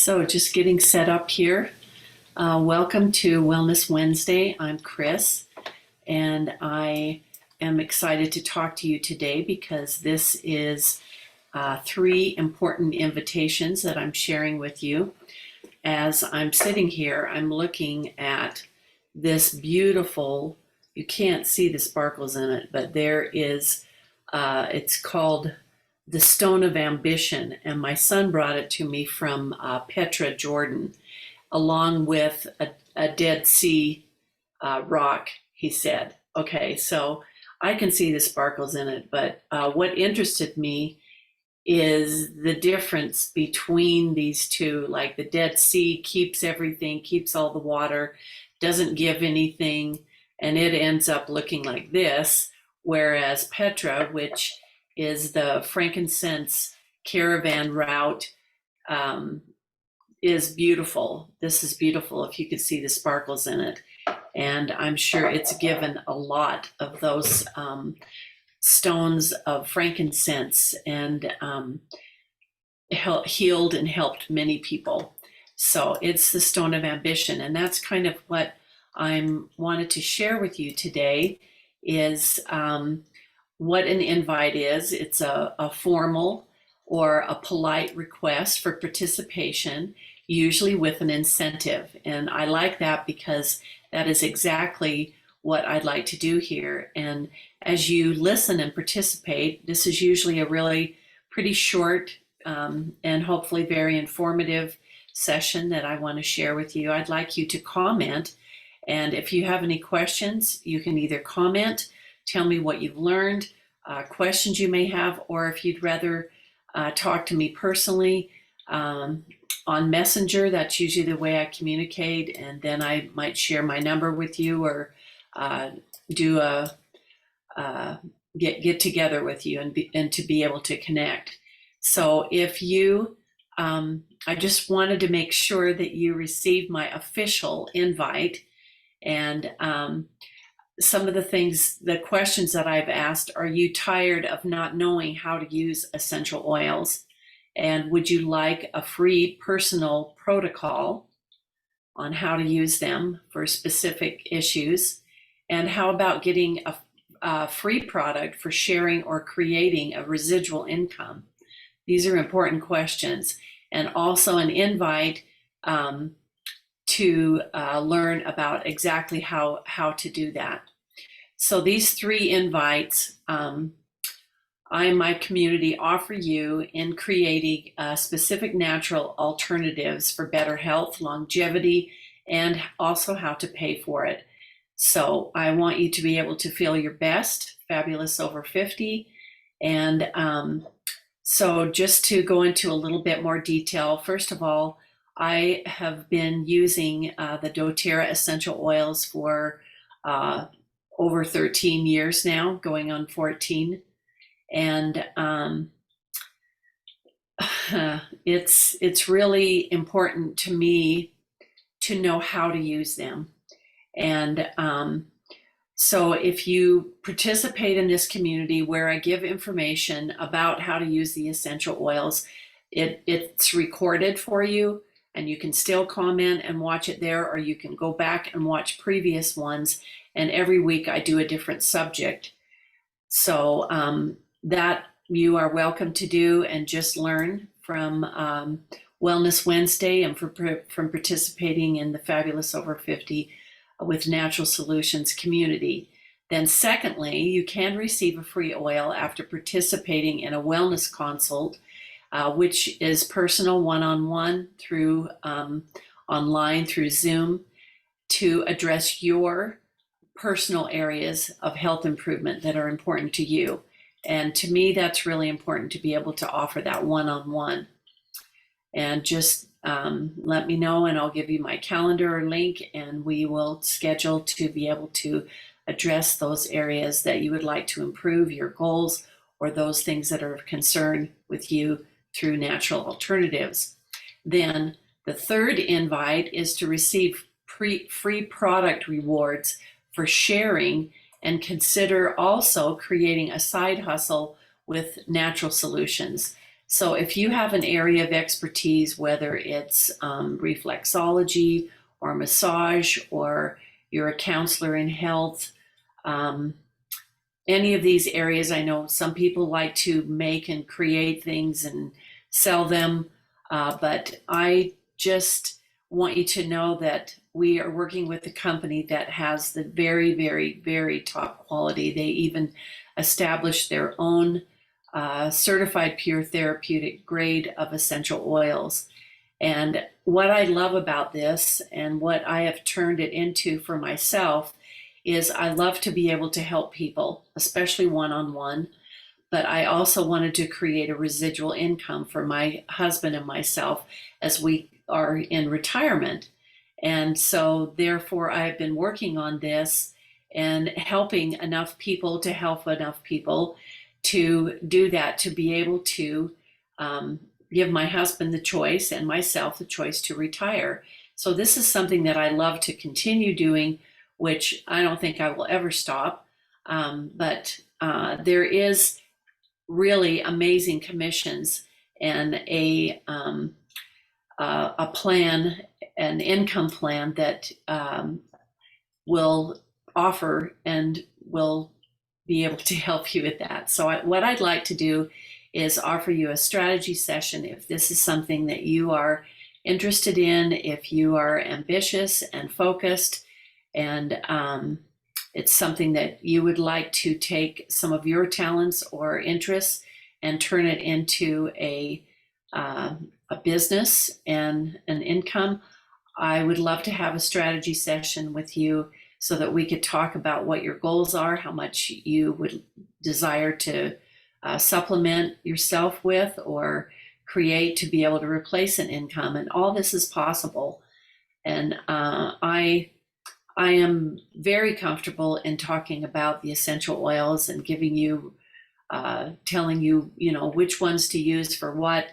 So just getting set up here. Welcome to Wellness Wednesday. I'm Chris, and I am excited to talk to you today because this is three important invitations that I'm sharing with you. As I'm sitting here, I'm looking at this beautiful, you can't see the sparkles in it, but there is, it's called the Stone of Ambition, and my son brought it to me from Petra, Jordan, along with a Dead Sea rock, he said. Okay, so I can see the sparkles in it, but what interested me is the difference between these two. Like the Dead Sea keeps everything, keeps all the water, doesn't give anything, and it ends up looking like this, whereas Petra, which is the frankincense caravan route, is beautiful. This is beautiful if you could see the sparkles in it. And I'm sure it's given a lot of those stones of frankincense and healed and helped many people. So it's the Stone of Ambition. And that's kind of what I'm wanted to share with you today is what an invite is. It's a formal or a polite request for participation, usually with an incentive. And I like that because that is exactly what I'd like to do here. And as you listen and participate, this is usually a really pretty short and hopefully very informative session that I want to share with you. I'd like you to comment. And if you have any questions, you can either comment, tell me what you've learned, questions you may have, or if you'd rather talk to me personally on Messenger, that's usually the way I communicate, and then I might share my number with you or do a get together with you and to be able to connect. So if you, I just wanted to make sure that you received my official invite, and some of the things, the questions that I've asked, are you tired of not knowing how to use essential oils? And would you like a free personal protocol on how to use them for specific issues? And how about getting a free product for sharing or creating a residual income? These are important questions. And also an invite to learn about exactly how to do that. So these three invites, I and my community offer you in creating specific natural alternatives for better health, longevity, and also how to pay for it. So I want you to be able to feel your best, fabulous over 50. And so just to go into a little bit more detail, first of all, I have been using the doTERRA essential oils for over 13 years now, going on 14. And it's really important to me to know how to use them. And so if you participate in this community where I give information about how to use the essential oils, it's recorded for you, and you can still comment and watch it there, or you can go back and watch previous ones. And every week I do a different subject. So that you are welcome to do and just learn from Wellness Wednesday and from participating in the Fabulous Over 50 with Natural Solutions community. Then secondly, you can receive a free oil after participating in a wellness consult, which is personal one-on-one through online through Zoom to address your personal areas of health improvement that are important to you. And to me, that's really important to be able to offer that one-on-one. And just let me know, and I'll give you my calendar or link, and we will schedule to be able to address those areas that you would like to improve, your goals, or those things that are of concern with you through natural alternatives. Then the third invite is to receive free product rewards for sharing, and consider also creating a side hustle with Natural Solutions. So if you have an area of expertise, whether it's reflexology or massage, or you're a counselor in health, um, any of these areas, I know some people like to make and create things and sell them, but I just want you to know that we are working with a company that has the very, very, very top quality. They even established their own certified pure therapeutic grade of essential oils. And what I love about this and what I have turned it into for myself is I love to be able to help people, especially one-on-one, but I also wanted to create a residual income for my husband and myself as we are in retirement. And so therefore I've been working on this and helping enough people to help enough people to do that, to be able to give my husband the choice and myself the choice to retire. So this is something that I love to continue doing, which I don't think I will ever stop. But there is really amazing commissions and a plan, an income plan that will offer and will be able to help you with that. So what I'd like to do is offer you a strategy session if this is something that you are interested in, if you are ambitious and focused, and it's something that you would like to take some of your talents or interests and turn it into a business and an income. I would love to have a strategy session with you so that we could talk about what your goals are, how much you would desire to supplement yourself with or create to be able to replace an income. And all this is possible. And I am very comfortable in talking about the essential oils and giving you, telling you, which ones to use for what.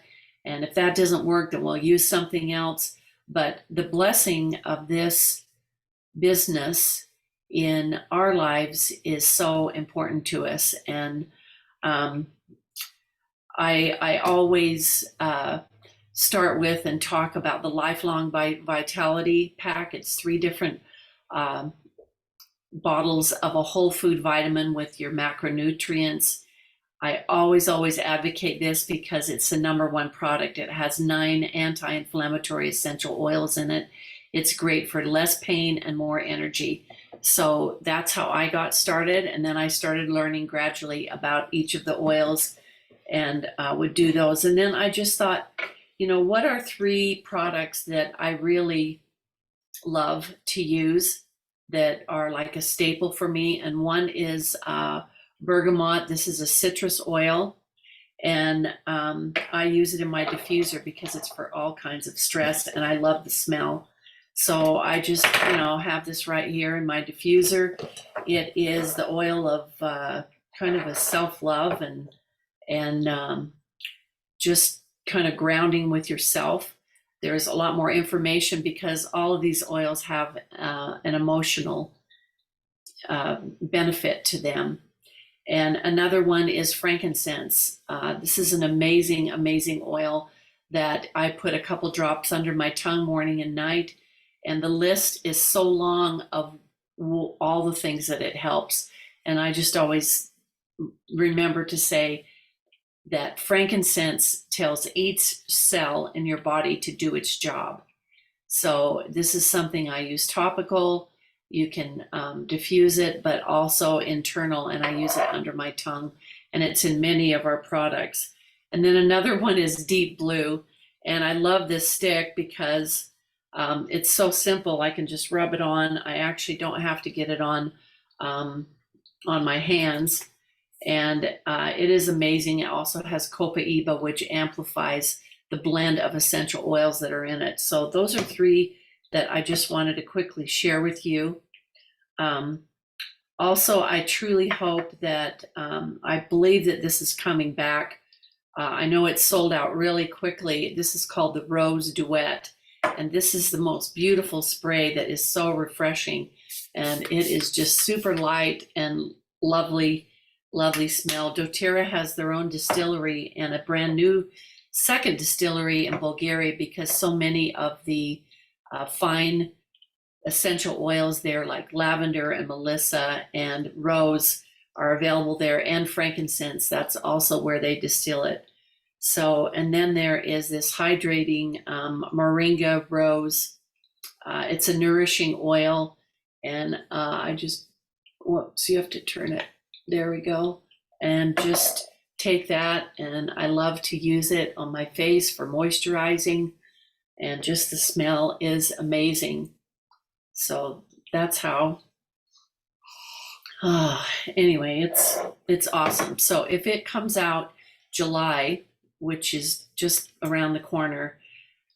And if that doesn't work, then we'll use something else. But the blessing of this business in our lives is so important to us. And I always start with and talk about the Lifelong Vitality Pack. It's 3 different bottles of a whole food vitamin with your macronutrients. I always advocate this because it's the #1 product. It has 9 anti-inflammatory essential oils in it. It's great for less pain and more energy. So that's how I got started. And then I started learning gradually about each of the oils and would do those. And then I just thought, what are 3 products that I really love to use that are like a staple for me? And one is bergamot. This is a citrus oil, and I use it in my diffuser because it's for all kinds of stress, and I love the smell. So I just, have this right here in my diffuser. It is the oil of kind of a self-love and just kind of grounding with yourself. There's a lot more information because all of these oils have an emotional benefit to them. And another one is frankincense. This is an amazing, amazing oil that I put a couple drops under my tongue morning and night. And the list is so long of all the things that it helps. And I just always remember to say that frankincense tells each cell in your body to do its job. So this is something I use topical. You can diffuse it, but also internal, and I use it under my tongue, and it's in many of our products. And then another one is Deep Blue, and I love this stick because it's so simple. I can just rub it on. I actually don't have to get it on my hands, and it is amazing. It also has copaiba, which amplifies the blend of essential oils that are in it. So those are 3 that I just wanted to quickly share with you. Also, I truly hope that I believe that this is coming back. I know it's sold out really quickly. This is called the Rose Duet, and this is the most beautiful spray that is so refreshing, and it is just super light and lovely lovely smell. doTERRA has their own distillery and a brand new second distillery in Bulgaria, because so many of the fine essential oils there, like lavender and melissa and rose, are available there, and frankincense. That's also where they distill it. So, and then there is this hydrating moringa rose. It's a nourishing oil, and whoops, you have to turn it. There we go. And just take that, and I love to use it on my face for moisturizing, and just the smell is amazing. So that's how. Anyway, it's awesome. So if it comes out July, which is just around the corner,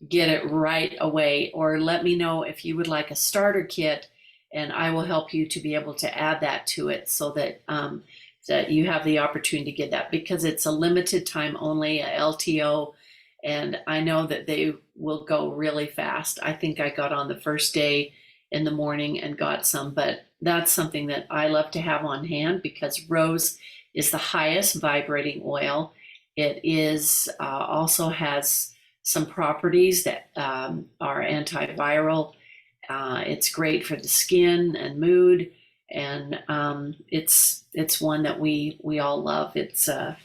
get it right away, or let me know if you would like a starter kit, and I will help you to be able to add that to it, so that that you have the opportunity to get that, because it's a limited time only, a LTO, and I know that they will go really fast. I think I got on the first day in the morning and got some, but that's something that I love to have on hand, because rose is the highest vibrating oil. It is also has some properties that are antiviral. It's great for the skin and mood, and it's one that we all love. It's an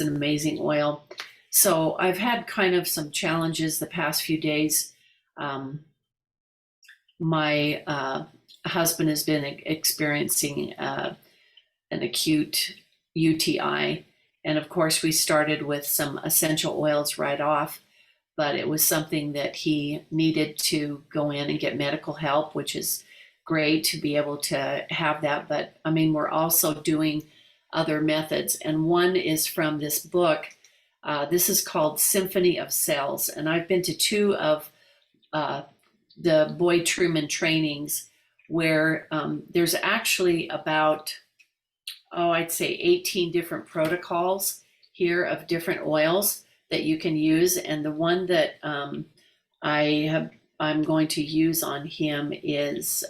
amazing oil. So I've had kind of some challenges the past few days. My husband has been experiencing an acute UTI, and of course we started with some essential oils right off, but it was something that he needed to go in and get medical help, which is great to be able to have that. But I mean, we're also doing other methods, and one is from this book. This is called Symphony of Cells, and I've been to two of the Boyd Truman trainings, where there's actually about, I'd say 18 different protocols here of different oils that you can use. And the one that I'm going to use on him is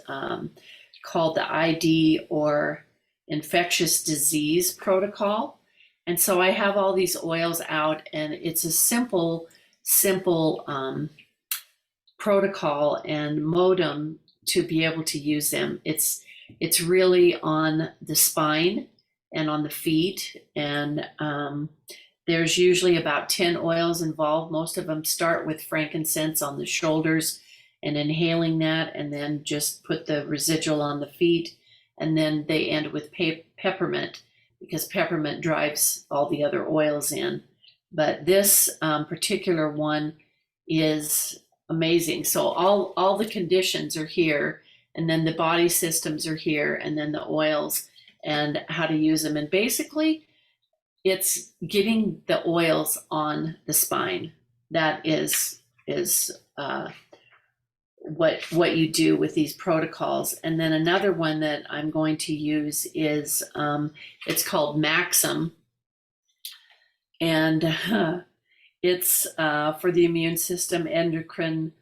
called the ID, or infectious disease protocol. And so I have all these oils out, and it's a simple protocol and modem to be able to use them. It's really on the spine and on the feet, and there's usually about 10 oils involved. Most of them start with frankincense on the shoulders and inhaling that, and then just put the residual on the feet, and then they end with peppermint, because peppermint drives all the other oils in. But this particular one is amazing. So all the conditions are here, and then the body systems are here, and then the oils and how to use them. And basically it's getting the oils on the spine. That is what you do with these protocols. And then another one that I'm going to use is it's called Maxim, and it's for the immune system, endocrine,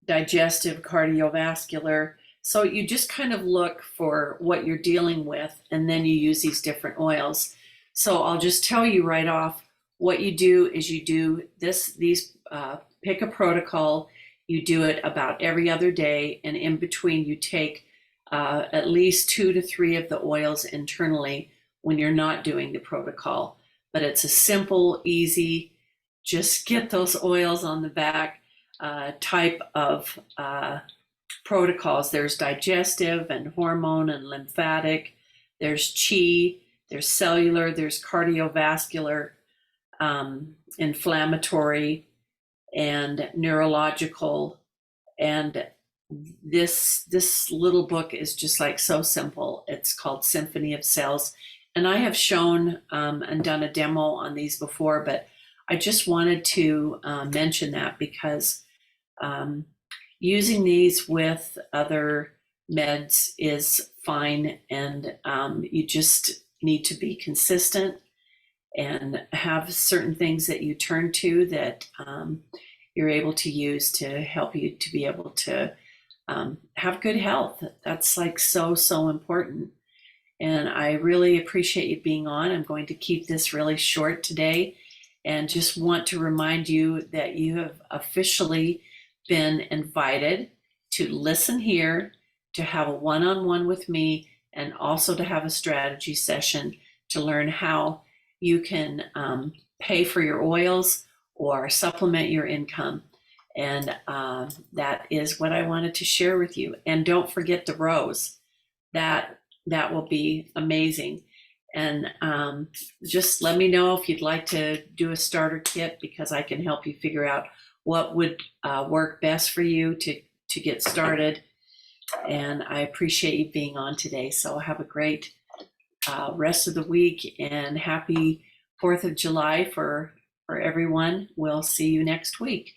digestive, cardiovascular. So you just kind of look for what you're dealing with, and then you use these different oils. So I'll just tell you right off, what you do is you do pick a protocol, you do it about every other day, and in between you take at least 2 to 3 of the oils internally when you're not doing the protocol. But it's a simple, easy, just get those oils on the back type of protocols. There's digestive and hormone and lymphatic, there's chi, there's cellular, there's cardiovascular, inflammatory, and neurological. And this little book is just like so simple. It's called Symphony of Cells, and I have shown and done a demo on these before, but I just wanted to mention that, because using these with other meds is fine, and you just need to be consistent and have certain things that you turn to that you're able to use to help you to be able to have good health. That's like so important. And I really appreciate you being on. I'm going to keep this really short today and just want to remind you that you have officially been invited to listen here, to have a one-on-one with me, and also to have a strategy session to learn how you can pay for your oils or supplement your income. And that is what I wanted to share with you. And don't forget the rose. That will be amazing. And just let me know if you'd like to do a starter kit, because I can help you figure out what would work best for you to get started. And I appreciate you being on today. So have a great rest of the week, and happy 4th of July for everyone. We'll see you next week.